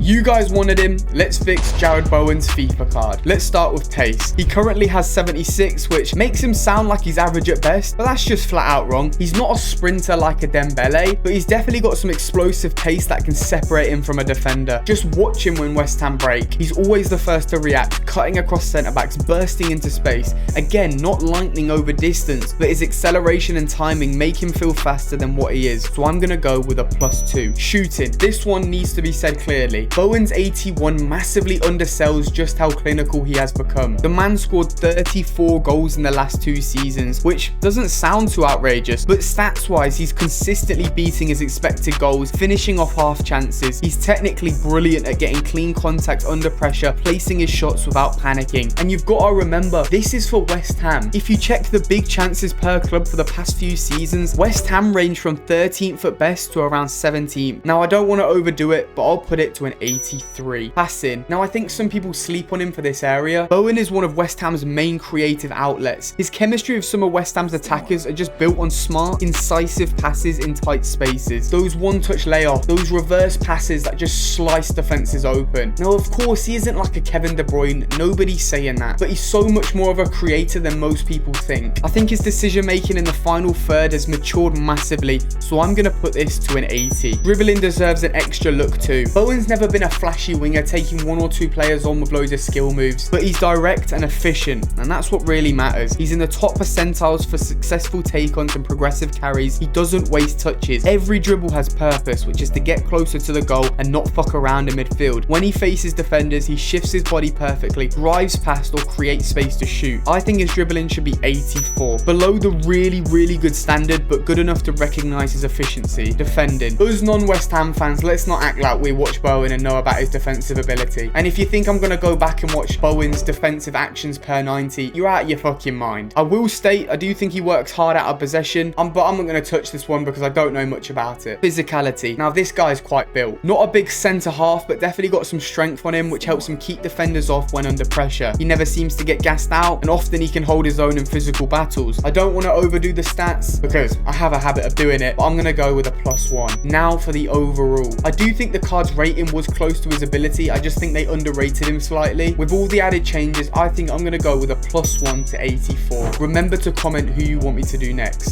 You guys wanted him, let's fix Jarrod Bowen's FIFA card. Let's start with pace. He currently has 76, which makes him sound like he's average at best, but that's just flat out wrong. He's not a sprinter like a Dembele, but he's definitely got some explosive pace that can separate him from a defender. Just watch him when West Ham break. He's always the first to react, cutting across centre-backs, bursting into space. Again, not lightning over distance, but his acceleration and timing make him feel faster than what he is. So I'm going to go with a +2. Shooting. This one needs to be said clearly. Bowen's 81 massively undersells just how clinical he has become. The man scored 34 goals in the last 2 seasons, which doesn't sound too outrageous, but stats-wise, he's consistently beating his expected goals, finishing off half chances. He's technically brilliant at getting clean contact under pressure, placing his shots without panicking. And you've got to remember, this is for West Ham. If you check the big chances per club for the past few seasons, West Ham range from 13th at best to around 17th. Now, I don't want to overdo it, but I'll put it to an 83. Passing. Now, I think some people sleep on him for this area. Bowen is one of West Ham's main creative outlets. His chemistry with some of West Ham's attackers are just built on smart, incisive passes in tight spaces. Those one-touch layoffs, those reverse passes that just slice defenses open. Now, of course, he isn't like a Kevin De Bruyne. Nobody's saying that, but he's so much more of a creator than most people think. I think his decision-making in the final third has matured massively, so I'm going to put this to an 80. Dribbling deserves an extra look too. Bowen's never been a flashy winger taking 1 or 2 players on with loads of skill moves, but he's direct and efficient, and that's what really matters. He's in the top percentiles for successful take-ons and progressive carries. He doesn't waste touches. Every dribble has purpose, which is to get closer to the goal and not fuck around in midfield. When he faces defenders, he shifts his body perfectly, drives past or creates space to shoot. I think his dribbling should be 84. Below the really good standard, but good enough to recognise his efficiency. Defending. Us non-West Ham fans, let's not act like we watch Bowen and know about his defensive ability. And if you think I'm going to go back and watch Bowen's defensive actions per 90, you're out of your fucking mind. I will state, I do think he works hard out of possession, but I'm not going to touch this one because I don't know much about it. Physicality. Now, this guy's quite built. Not a big centre half, but definitely got some strength on him, which helps him keep defenders off when under pressure. He never seems to get gassed out, and often he can hold his own in physical battles. I don't want to overdo the stats because I have a habit of doing it, but I'm going to go with a +1. Now for the overall. I do think the card's rating was close to his ability. I just think they underrated him slightly. With all the added changes, I think I'm going to go with a +1 to 84. Remember to comment who you want me to do next.